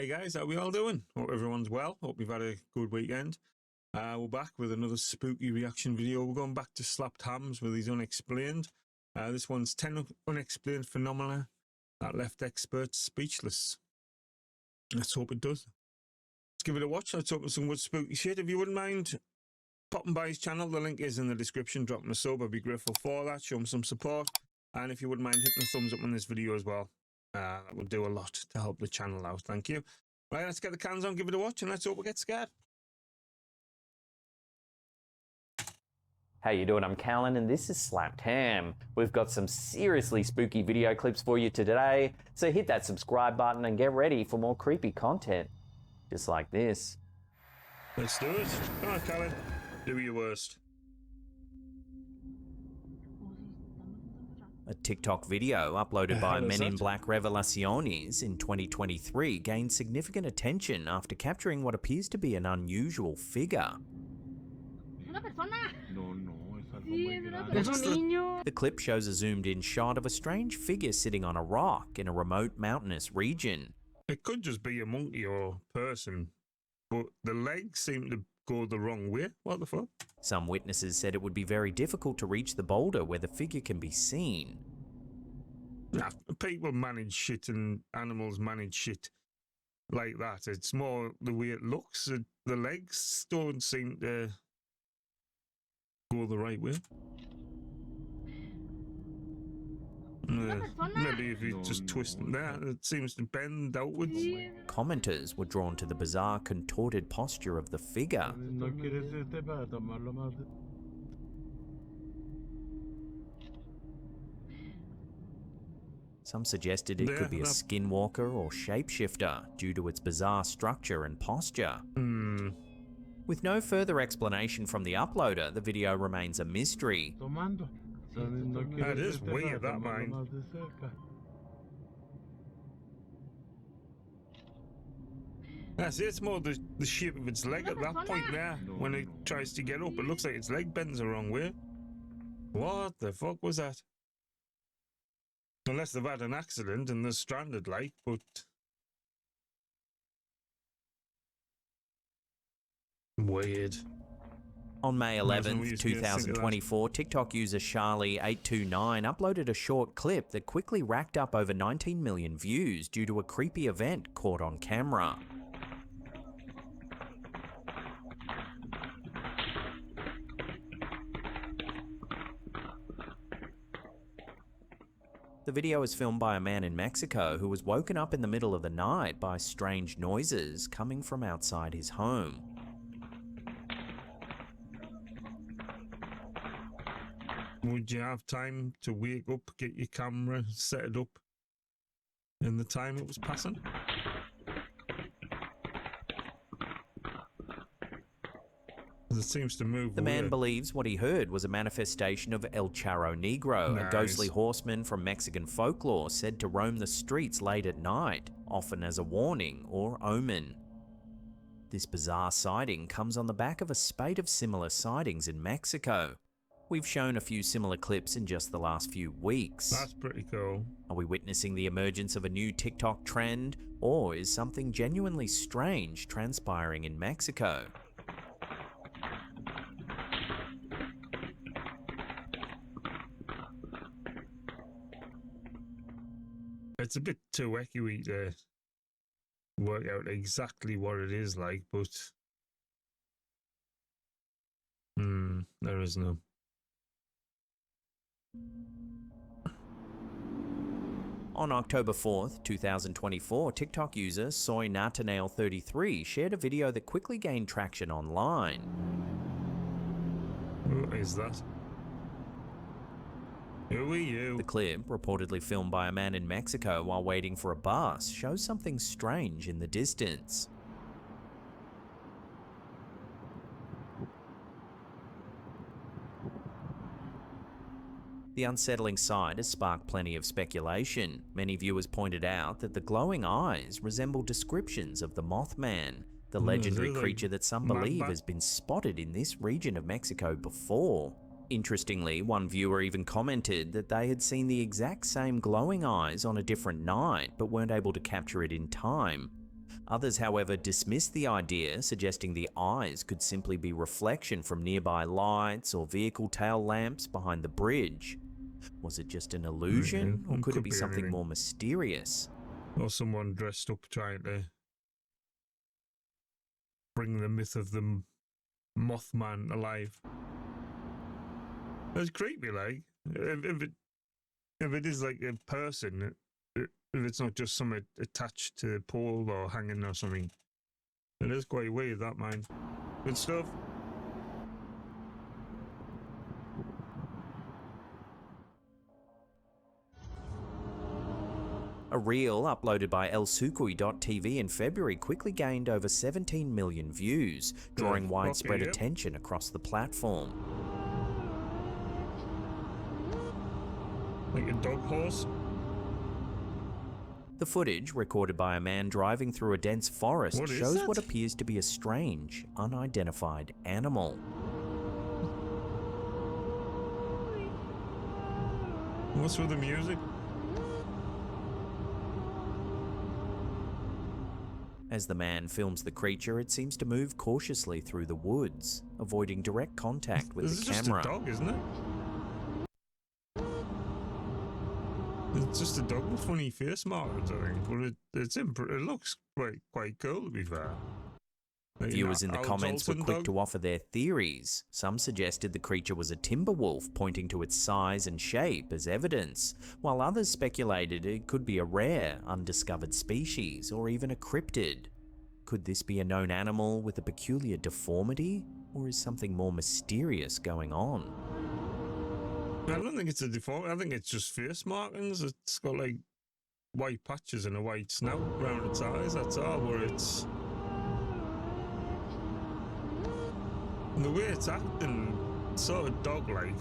Hey guys, how we all doing? Hope everyone's well. Hope you've had a good weekend. We're back with another spooky reaction video. We're going back to Slapped Hams with his Unexplained. This one's 10 unexplained phenomena that left experts speechless. Let's hope it does. Let's give it a watch. Let's open some good spooky shit. If you wouldn't mind popping by his channel, the link is in the description. Dropping a sub, I'd be grateful for that. Show him some support. And if you wouldn't mind hitting a thumbs up on this video as well. That would do a lot to help the channel out. Thank you. Right, let's get the cans on, give it a watch, and let's hope we get scared. How you doing? I'm Callan and this is Slapped Ham. We've got some seriously spooky video clips for you today, so hit that subscribe button and get ready for more creepy content. Just like this. Let's do it. Come on, Callan. Do your worst. A TikTok video uploaded by Men in Black Revelaciones in 2023 gained significant attention after capturing what appears to be an unusual figure. The clip shows a zoomed-in shot of a strange figure sitting on a rock in a remote mountainous region. It could just be a monkey or person, but the legs seem to go the wrong way. What the fuck? Some witnesses said it would be very difficult to reach the boulder where the figure can be seen. Nah, people manage shit and animals manage shit like that. It's more the way it looks. The legs don't seem to go the right way. Maybe if you just twist them there, it seems to bend outwards. Commenters were drawn to the bizarre, contorted posture of the figure. Some suggested it could be a skinwalker or shapeshifter due to its bizarre structure and posture. With no further explanation from the uploader, the video remains a mystery. That is weird, that mine. See, it's more the shape of its leg at that point there. When it tries to get up, it looks like its leg bends the wrong way. What the fuck was that? Unless they've had an accident and they're stranded, like, but... Weird. On May 11th, 2024, TikTok user Charlie829 uploaded a short clip that quickly racked up over 19 million views due to a creepy event caught on camera. The video was filmed by a man in Mexico who was woken up in the middle of the night by strange noises coming from outside his home. Would you have time to wake up, get your camera, set it up in the time it was passing? It seems to move. The man believes what he heard was a manifestation of El Charro Negro, a ghostly horseman from Mexican folklore said to roam the streets late at night, often as a warning or omen. This bizarre sighting comes on the back of a spate of similar sightings in Mexico. We've shown a few similar clips in just the last few weeks. That's pretty cool. Are we witnessing the emergence of a new TikTok trend, or is something genuinely strange transpiring in Mexico? It's a bit too echoey to work out exactly what it is like, but there is no. On October 4th, 2024, TikTok user SoyNathanael33 shared a video that quickly gained traction online. What is that? Who are you? The clip, reportedly filmed by a man in Mexico while waiting for a bus, shows something strange in the distance. The unsettling sight has sparked plenty of speculation. Many viewers pointed out that the glowing eyes resemble descriptions of the Mothman, the legendary creature that some believe has been spotted in this region of Mexico before. Interestingly, one viewer even commented that they had seen the exact same glowing eyes on a different night but weren't able to capture it in time. Others, however, dismissed the idea, suggesting the eyes could simply be reflection from nearby lights or vehicle tail lamps behind the bridge. Was it just an illusion, or could it be something anything more mysterious? Or someone dressed up trying to bring the myth of the Mothman alive. It's creepy, like, if it is like a person, if it's not just something attached to a pole or hanging or something. It is quite weird, that, man. Good stuff. A reel uploaded by elsukui.tv in February quickly gained over 17 million views, drawing widespread attention across the platform. Like a dog horse? The footage, recorded by a man driving through a dense forest, shows that? what appears to be a strange, unidentified animal. What's with the music? As the man films the creature, it seems to move cautiously through the woods, avoiding direct contact with the camera. It's just a dog, isn't it? It's just a dog with funny face markings, I think. But it looks quite cool, to be fair. Viewers in the comments were quick to offer their theories. Some suggested the creature was a timber wolf, pointing to its size and shape as evidence, while others speculated it could be a rare, undiscovered species, or even a cryptid. Could this be a known animal with a peculiar deformity, or is something more mysterious going on? I don't think it's a deformity. I think it's just face markings. It's got like white patches and a white snout around its eyes. That's all. Where it's and the way it's acting, sort of dog-like.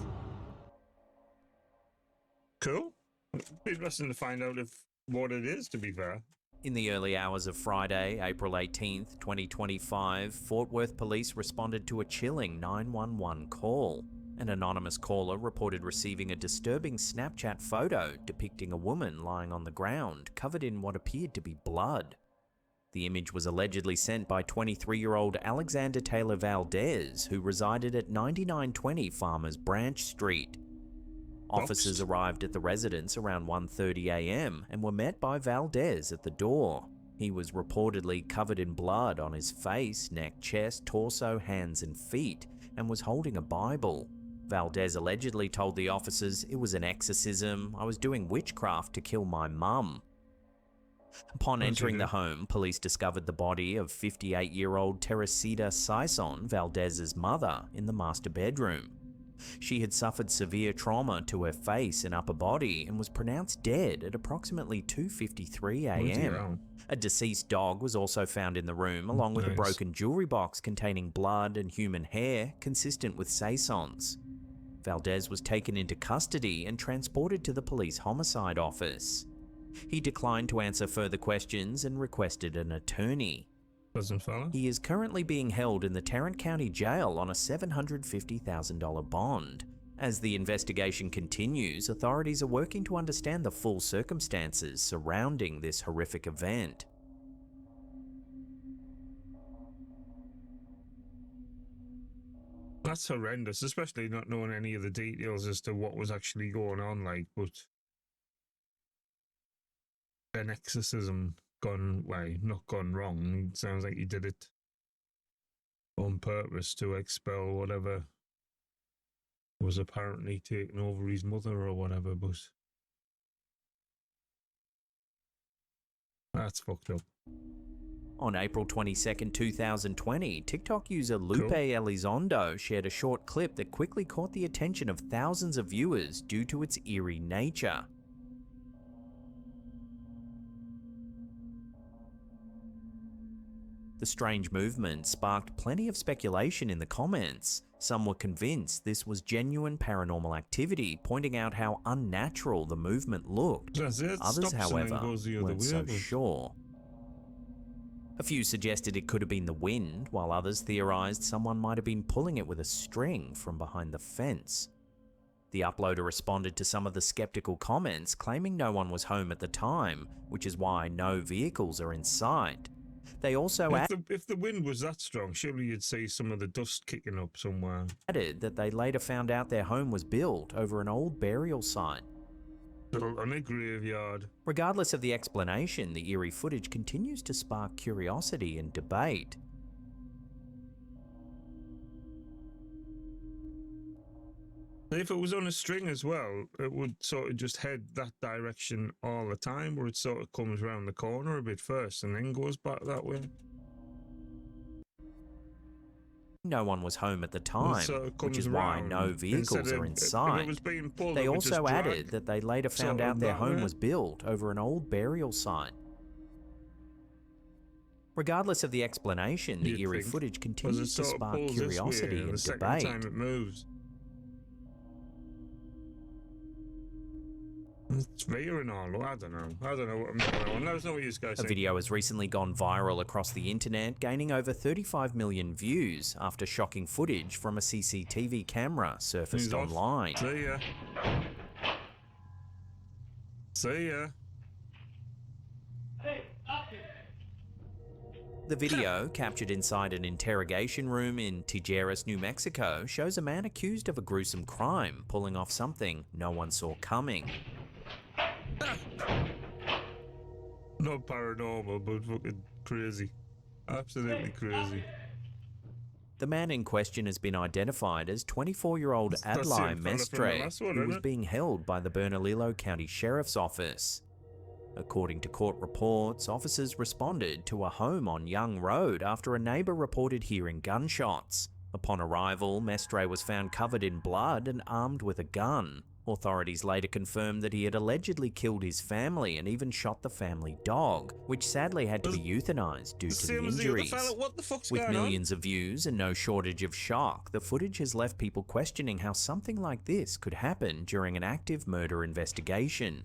Cool. It'd be interesting to find out what it is, to be fair. In the early hours of Friday, April 18th, 2025, Fort Worth police responded to a chilling 911 call. An anonymous caller reported receiving a disturbing Snapchat photo depicting a woman lying on the ground, covered in what appeared to be blood. The image was allegedly sent by 23-year-old Alexander Taylor Valdez, who resided at 9920 Farmers Branch Street. Officers arrived at the residence around 1:30 a.m. and were met by Valdez at the door. He was reportedly covered in blood on his face, neck, chest, torso, hands, and feet, and was holding a Bible. Valdez allegedly told the officers, "It was an exorcism. I was doing witchcraft to kill my mum." Upon entering the home, police discovered the body of 58-year-old Teresita Sison, Valdez's mother, in the master bedroom. She had suffered severe trauma to her face and upper body and was pronounced dead at approximately 2:53 a.m. A deceased dog was also found in the room, along with a broken jewelry box containing blood and human hair, consistent with Sison's. Valdez was taken into custody and transported to the police homicide office. He declined to answer further questions and requested an attorney. He is currently being held in the Tarrant County Jail on a $750,000 bond. As the investigation continues, authorities are working to understand the full circumstances surrounding this horrific event. That's horrendous, especially not knowing any of the details as to what was actually going on, like, but an exorcism not gone wrong. It sounds like he did it on purpose to expel whatever was apparently taking over his mother or whatever, but that's fucked up. On April 22nd, 2020, TikTok user Lupe Elizondo shared a short clip that quickly caught the attention of thousands of viewers due to its eerie nature. The strange movement sparked plenty of speculation in the comments. Some were convinced this was genuine paranormal activity, pointing out how unnatural the movement looked. Others, however, weren't so sure. A few suggested it could have been the wind, while others theorized someone might have been pulling it with a string from behind the fence. The uploader responded to some of the skeptical comments, claiming no one was home at the time, which is why no vehicles are in sight. They also If the wind was that strong, surely you'd see some of the dust kicking up somewhere. added that they later found out their home was built over an old burial site. On a graveyard. Regardless of the explanation, the eerie footage continues to spark curiosity and debate. If it was on a string as well, it would sort of just head that direction all the time, where it sort of comes around the corner a bit first and then goes back that way. No one was home at the time, which is why around no vehicles are in sight. They also added that they later found out their home was built over an old burial site. Regardless of the explanation, the eerie footage continues to spark curiosity and debate. Time it moves. It's veering all. I don't know what I'm doing on. Let us know what you guys think. A video has recently gone viral across the internet, gaining over 35 million views after shocking footage from a CCTV camera surfaced online. See ya. See ya. The video, captured inside an interrogation room in Tijeras, New Mexico, shows a man accused of a gruesome crime pulling off something no one saw coming. Not paranormal, but fucking crazy. Absolutely crazy. The man in question has been identified as 24-year-old Adlai Mestre, who was being held by the Bernalillo County Sheriff's Office. According to court reports, officers responded to a home on Young Road after a neighbour reported hearing gunshots. Upon arrival, Mestre was found covered in blood and armed with a gun. Authorities later confirmed that he had allegedly killed his family and even shot the family dog, which sadly had to be euthanized due to the injuries. With millions of views and no shortage of shock, the footage has left people questioning how something like this could happen during an active murder investigation.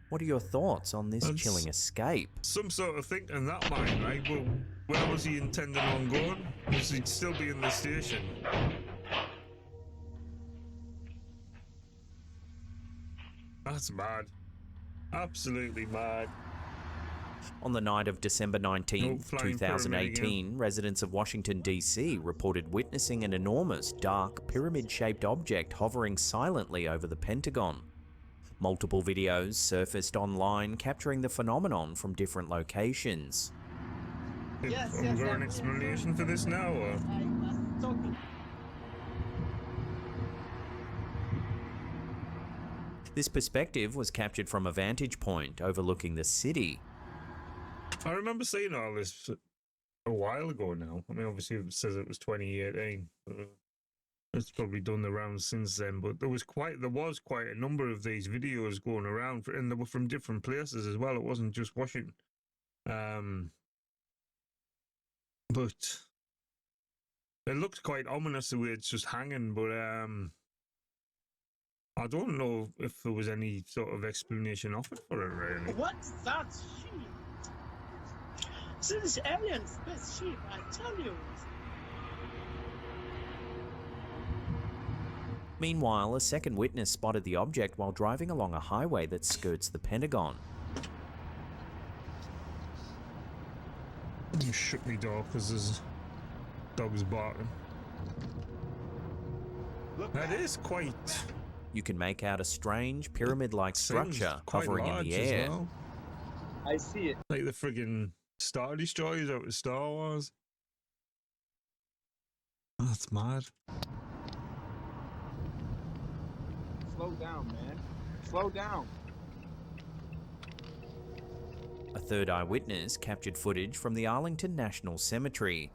What are your thoughts on this chilling escape? Some sort of thinking that mind, right? But where was he intending on going? Was he still be in the station? That's mad. Absolutely mad. On the night of December 19, 2018, residents of Washington, D.C. reported witnessing an enormous, dark, pyramid-shaped object hovering silently over the Pentagon. Multiple videos surfaced online capturing the phenomenon from different locations. Have we got an explanation for this now, or? This perspective was captured from a vantage point overlooking the city. I remember seeing all this a while ago now. I mean, obviously it says it was 2018. It's probably done the rounds since then, but there was quite a number of these videos going around, and they were from different places as well. It wasn't just Washington. But it looked quite ominous the way it's just hanging, but I don't know if there was any sort of explanation offered for it, really. What's that shit? This alien spaceship, I tell you. Meanwhile, a second witness spotted the object while driving along a highway that skirts the Pentagon. You shook me door because there's dogs barking. That is quite... You can make out a strange pyramid-like structure hovering in the air. Well. I see it. Like the friggin' Star Destroyers out of Star Wars. That's mad. Slow down, man. Slow down. A third eyewitness captured footage from the Arlington National Cemetery.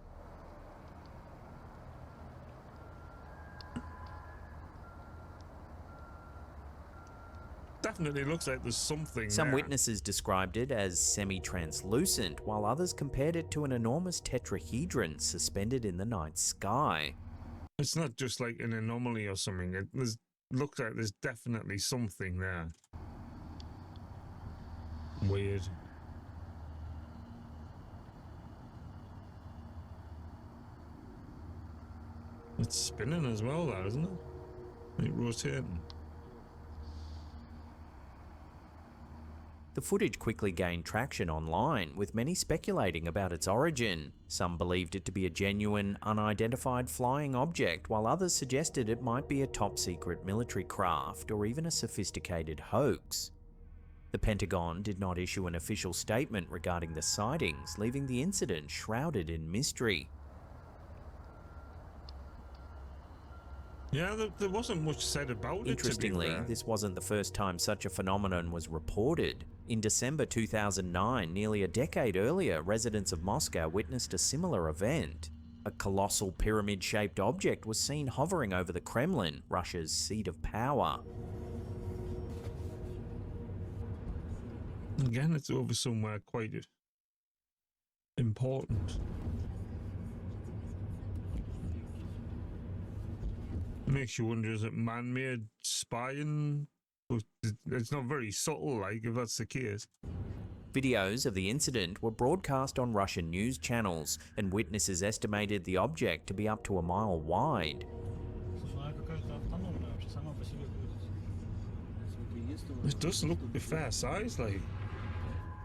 Definitely looks like there's something Some there. witnesses described it as semi-translucent, while others compared it to an enormous tetrahedron suspended in the night sky. It's not just like an anomaly or something. It looks like there's definitely something there. Weird. It's spinning as well, that, isn't it? Like rotating. The footage quickly gained traction online, with many speculating about its origin. Some believed it to be a genuine, unidentified flying object, while others suggested it might be a top-secret military craft or even a sophisticated hoax. The Pentagon did not issue an official statement regarding the sightings, leaving the incident shrouded in mystery. Yeah, there wasn't much said about it. Interestingly, this wasn't the first time such a phenomenon was reported. In December 2009, nearly a decade earlier, residents of Moscow witnessed a similar event. A colossal pyramid-shaped object was seen hovering over the Kremlin, Russia's seat of power. Again, it's over somewhere quite important. Makes you wonder, is it man-made spying? It's not very subtle, like, if that's the case. Videos of the incident were broadcast on Russian news channels, and witnesses estimated the object to be up to a mile wide. It does look a fair size, like.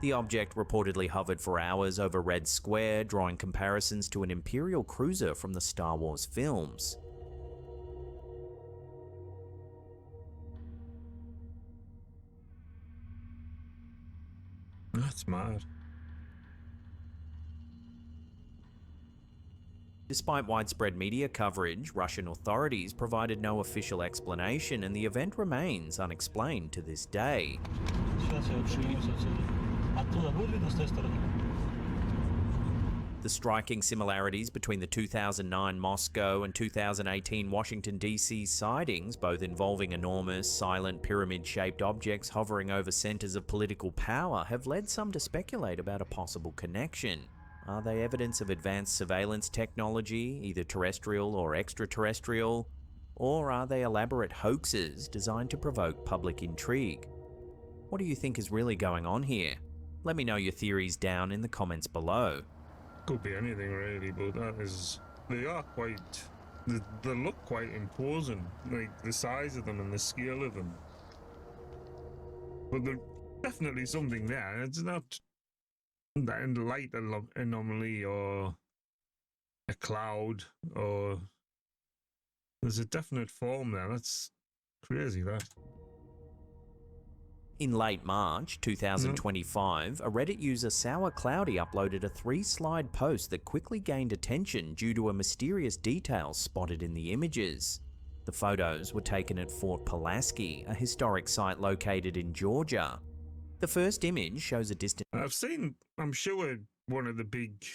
The object reportedly hovered for hours over Red Square, drawing comparisons to an Imperial cruiser from the Star Wars films. That's mad. Despite widespread media coverage, Russian authorities provided no official explanation, and the event remains unexplained to this day. The striking similarities between the 2009 Moscow and 2018 Washington, D.C. sightings, both involving enormous, silent, pyramid-shaped objects hovering over centers of political power, have led some to speculate about a possible connection. Are they evidence of advanced surveillance technology, either terrestrial or extraterrestrial? Or are they elaborate hoaxes designed to provoke public intrigue? What do you think is really going on here? Let me know your theories down in the comments below. Could be anything really, but they are quite, they look quite imposing, like the size of them and the scale of them. But there's definitely something there. It's not that light anomaly or a cloud, or there's a definite form there. That's crazy, that. In late March 2025, a Reddit user Sour Cloudy uploaded a 3-slide post that quickly gained attention due to a mysterious detail spotted in the images. The photos were taken at Fort Pulaski, a historic site located in Georgia. The first image shows a distant... I'm sure one of the big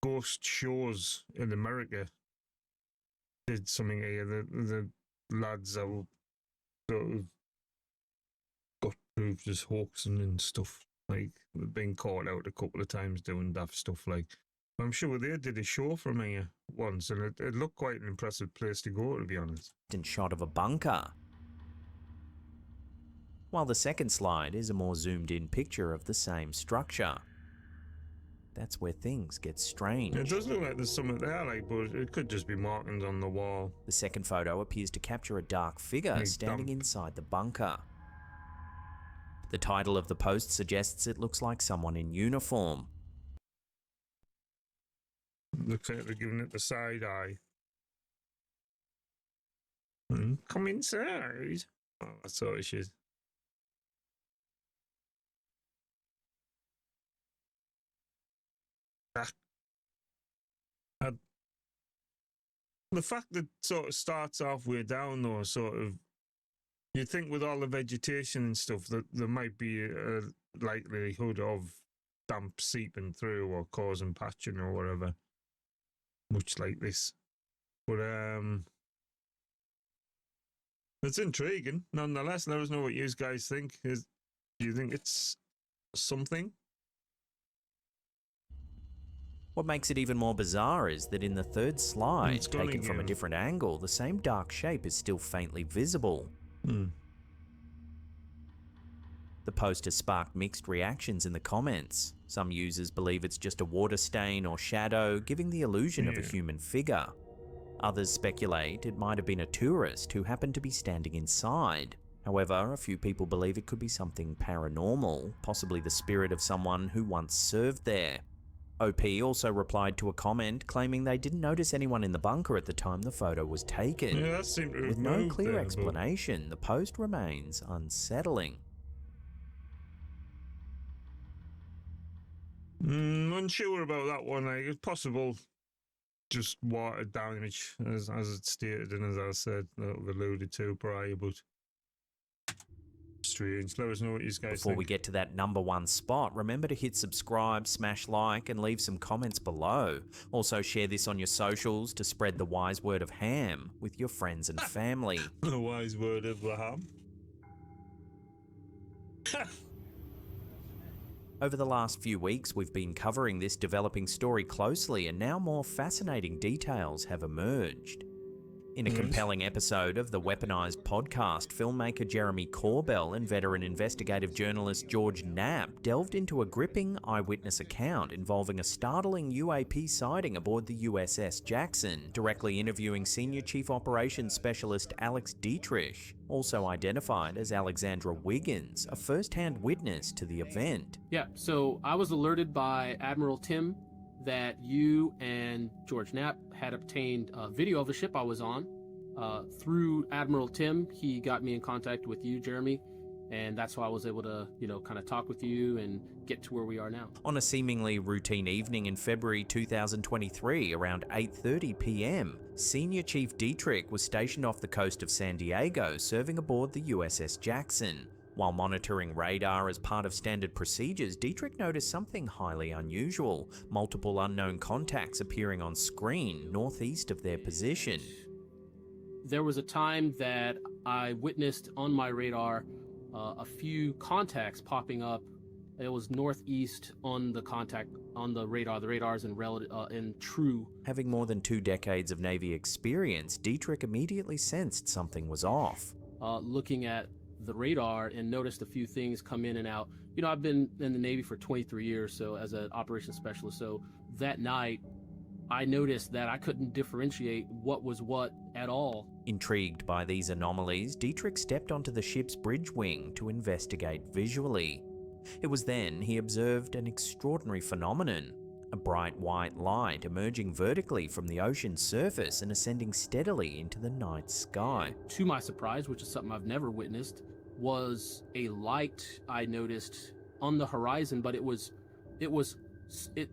ghost shows in America did something here. The lads are sort of got proved as hoaxing and stuff. Like, they've been caught out a couple of times doing daft stuff. Like, I'm sure they did a show from here once, and it looked quite an impressive place to go, to be honest. Shot of a bunker. While the second slide is a more zoomed in picture of the same structure. That's where things get strange. It does look like there's something there, like, but it could just be markings on the wall. The second photo appears to capture a dark figure standing inside the bunker. The title of the post suggests it looks like someone in uniform. Looks like they're giving it the side eye. Come inside. Oh, that's all it is. The fact that sort of starts off way down, though, sort of, you'd think with all the vegetation and stuff that there might be a likelihood of damp seeping through or causing patching or whatever, much like this. But it's intriguing nonetheless. Let us know what you guys think. Do you think it's something? What makes it even more bizarre is that in the third slide, taken from a different angle, the same dark shape is still faintly visible. The post has sparked mixed reactions in the comments. Some users believe it's just a water stain or shadow, giving the illusion of a human figure. Others speculate it might have been a tourist who happened to be standing inside. However, a few people believe it could be something paranormal, possibly the spirit of someone who once served there. OP also replied to a comment claiming they didn't notice anyone in the bunker at the time the photo was taken. Yeah, that seemed to have With no moved clear there, explanation, the post remains unsettling. Unsure about that one. Like, it's possible just water damage, as it's stated and as I said, that I've alluded to prior, but strange. Let us know what you guys Before think. we get to that number one spot, remember to hit subscribe, smash like, and leave some comments below. Also share this on your socials to spread the wise word of ham with your friends and family. The wise word of the ham. Over the last few weeks, we've been covering this developing story closely, and now more fascinating details have emerged. In a compelling episode of the Weaponized podcast, filmmaker Jeremy Corbell and veteran investigative journalist George Knapp delved into a gripping eyewitness account involving a startling UAP sighting aboard the USS Jackson, directly interviewing Senior Chief Operations Specialist Alex Dietrich, also identified as Alexandra Wiggins, a first-hand witness to the event. Yeah, so I was alerted by Admiral Tim that you and George Knapp had obtained a video of the ship I was on. Through Admiral Tim, he got me in contact with you, Jeremy, and that's why I was able to, kind of talk with you and get to where we are now. On a seemingly routine evening in February 2023, around 8:30 p.m., Senior Chief Dietrich was stationed off the coast of San Diego, serving aboard the USS Jackson. While monitoring radar as part of standard procedures, Dietrich noticed something highly unusual: multiple unknown contacts appearing on screen northeast of their position. There was a time that I witnessed on my radar a few contacts popping up. It was northeast on the contact on the radar. The radar's in true. Having more than 2 decades of Navy experience, Dietrich immediately sensed something was off. Looking at the radar and noticed a few things come in and out. I've been in the Navy for 23 years, so as an operations specialist. So that night, I noticed that I couldn't differentiate what was what at all. Intrigued by these anomalies, Dietrich stepped onto the ship's bridge wing to investigate visually. It was then he observed an extraordinary phenomenon: a bright white light emerging vertically from the ocean's surface and ascending steadily into the night sky. To my surprise, which is something I've never witnessed, was a light I noticed on the horizon, but it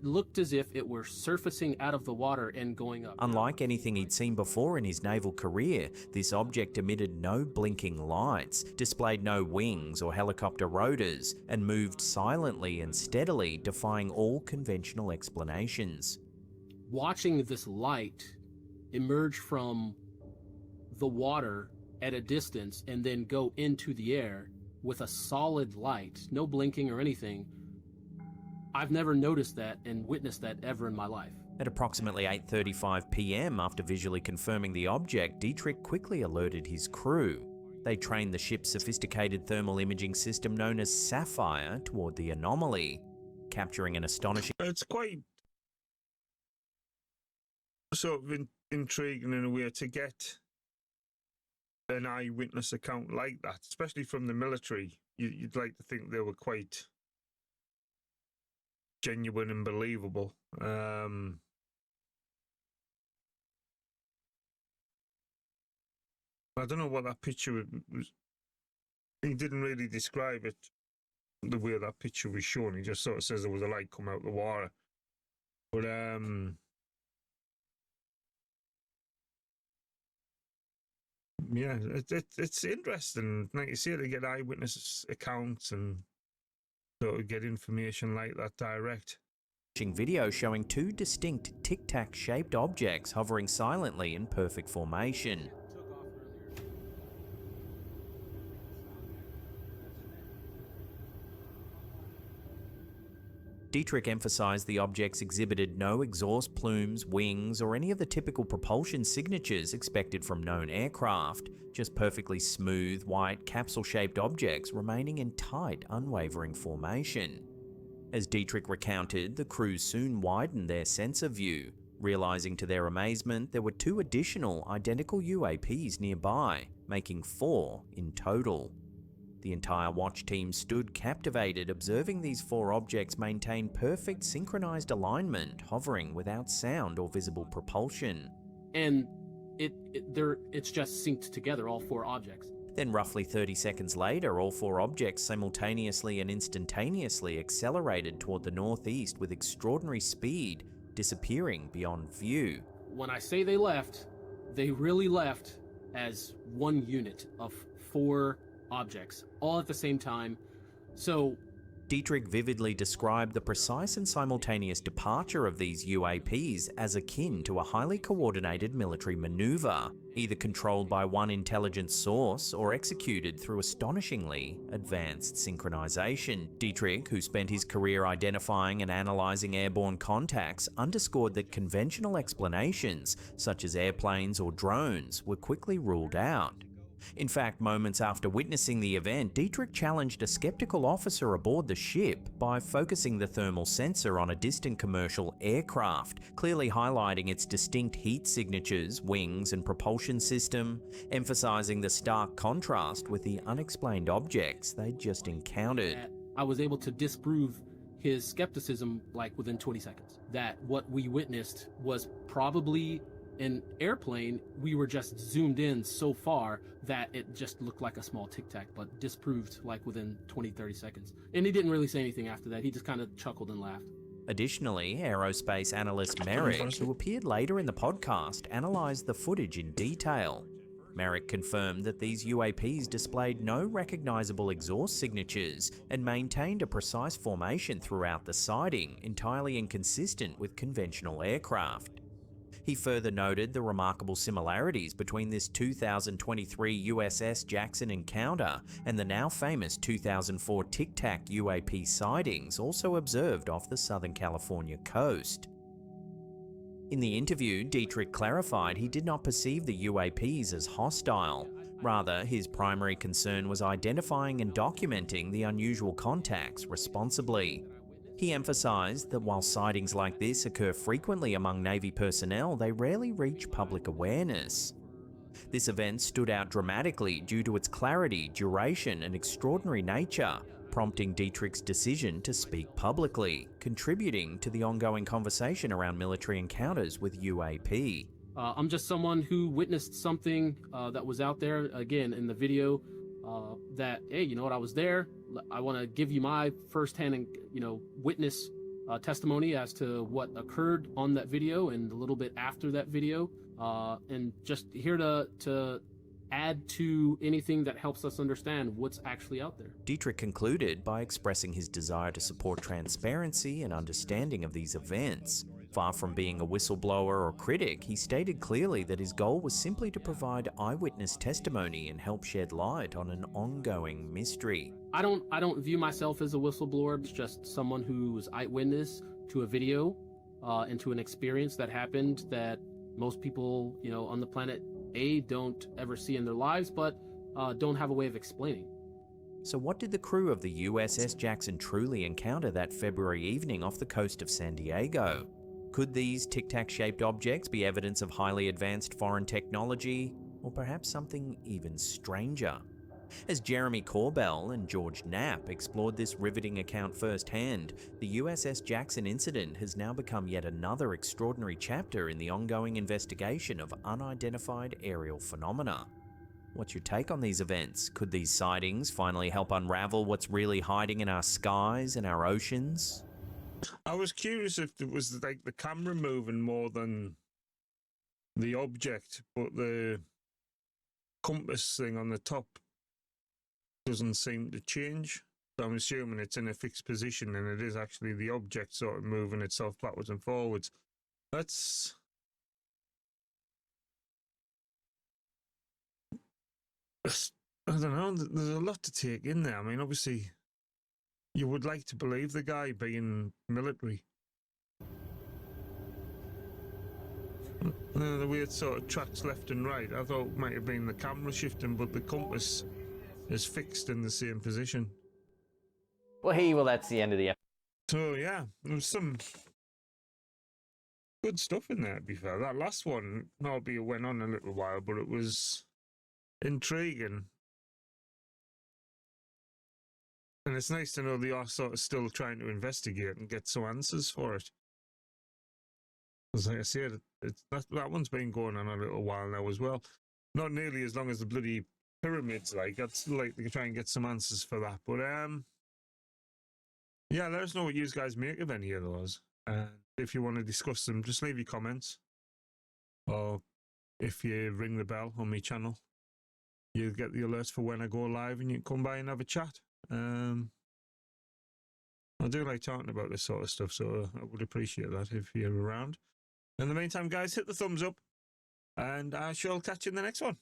looked as if it were surfacing out of the water and going up. Unlike anything he'd seen before in his naval career, this object emitted no blinking lights, displayed no wings or helicopter rotors, and moved silently and steadily, defying all conventional explanations. Watching this light emerge from the water at a distance and then go into the air with a solid light, no blinking or anything, I've never noticed that and witnessed that ever in my life. At approximately 8:35 p.m, after visually confirming the object, Dietrich quickly alerted his crew. They trained the ship's sophisticated thermal imaging system known as Sapphire toward the anomaly, capturing an astonishing... It's quite sort of intriguing in a way to get an eyewitness account like that, especially from the military. You'd like to think they were quite genuine and believable. I don't know what that picture was. He didn't really describe it the way that picture was shown. He just sort of says there was a light come out of the water. But yeah, it's interesting. Like you say, to get eyewitness accounts and sort of get information like that direct. Video showing 2 distinct tic-tac shaped objects hovering silently in perfect formation. Dietrich emphasized the objects exhibited no exhaust plumes, wings, or any of the typical propulsion signatures expected from known aircraft, just perfectly smooth, white, capsule-shaped objects remaining in tight, unwavering formation. As Dietrich recounted, the crew soon widened their sensor view, realizing to their amazement there were 2 additional identical UAPs nearby, making 4 in total. The entire watch team stood captivated, observing these 4 objects maintain perfect synchronized alignment, hovering without sound or visible propulsion. And it's just synced together, all 4 objects. Then roughly 30 seconds later, all 4 objects simultaneously and instantaneously accelerated toward the northeast with extraordinary speed, disappearing beyond view. When I say they left, they really left as one unit of 4 objects, all at the same time. So Dietrich vividly described the precise and simultaneous departure of these UAPs as akin to a highly coordinated military maneuver, either controlled by one intelligence source or executed through astonishingly advanced synchronization. Dietrich, who spent his career identifying and analyzing airborne contacts, underscored that conventional explanations, such as airplanes or drones, were quickly ruled out. In fact, moments after witnessing the event, Dietrich challenged a skeptical officer aboard the ship by focusing the thermal sensor on a distant commercial aircraft, clearly highlighting its distinct heat signatures, wings, and propulsion system, emphasizing the stark contrast with the unexplained objects they'd just encountered. I was able to disprove his skepticism like within 20 seconds. That what we witnessed was probably an airplane. We were just zoomed in so far that it just looked like a small Tic Tac, but disproved like within 20-30 seconds. And he didn't really say anything after that. He just kind of chuckled and laughed. Additionally, aerospace analyst Merrick, who appeared later in the podcast, analysed the footage in detail. Merrick confirmed that these UAPs displayed no recognisable exhaust signatures and maintained a precise formation throughout the sighting, entirely inconsistent with conventional aircraft. He further noted the remarkable similarities between this 2023 USS Jackson encounter and the now famous 2004 Tic Tac UAP sightings also observed off the Southern California coast. In the interview, Dietrich clarified he did not perceive the UAPs as hostile. Rather, his primary concern was identifying and documenting the unusual contacts responsibly. He emphasized that while sightings like this occur frequently among Navy personnel, they rarely reach public awareness. This event stood out dramatically due to its clarity, duration, and extraordinary nature, prompting Dietrich's decision to speak publicly, contributing to the ongoing conversation around military encounters with UAP. I'm just someone who witnessed something that was out there, again, in the video, that, hey, you know what, I was there. I want to give you my firsthand, witness testimony as to what occurred on that video and a little bit after that video, and just here to add to anything that helps us understand what's actually out there. Dietrich concluded by expressing his desire to support transparency and understanding of these events. Far from being a whistleblower or critic, he stated clearly that his goal was simply to provide eyewitness testimony and help shed light on an ongoing mystery. I don't view myself as a whistleblower. It's just someone who was eyewitness to a video and to an experience that happened that most people, on the planet A don't ever see in their lives, but don't have a way of explaining. So what did the crew of the USS Jackson truly encounter that February evening off the coast of San Diego? Could these tic-tac-shaped objects be evidence of highly advanced foreign technology, or perhaps something even stranger? As Jeremy Corbell and George Knapp explored this riveting account firsthand, the USS Jackson incident has now become yet another extraordinary chapter in the ongoing investigation of unidentified aerial phenomena. What's your take on these events? Could these sightings finally help unravel what's really hiding in our skies and our oceans? I was curious if it was like the camera moving more than the object, but the compass thing on the top doesn't seem to change. So I'm assuming it's in a fixed position and it is actually the object sort of moving itself backwards and forwards. I don't know, there's a lot to take in there. I mean, obviously, you would like to believe the guy being military. The way it sort of tracks left and right, I thought it might have been the camera shifting, but the compass is fixed in the same position. Well, that's the end of the episode. So, yeah, there was some good stuff in there, to be fair. That last one, albeit went on a little while, but it was intriguing. And it's nice to know they are sort of still trying to investigate and get some answers for it. As like I said, that one's been going on a little while now as well. Not nearly as long as the bloody pyramids, like. I'd still like to try and get some answers for that. But yeah, let us know what you guys make of any of those. And if you want to discuss them, just leave your comments. Or if you ring the bell on my channel, you'll get the alerts for when I go live and you can come by and have a chat. I do like talking about this sort of stuff, so I would appreciate that if you're around. In the meantime, guys, hit the thumbs up, and I shall catch you in the next one.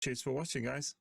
Cheers for watching, guys.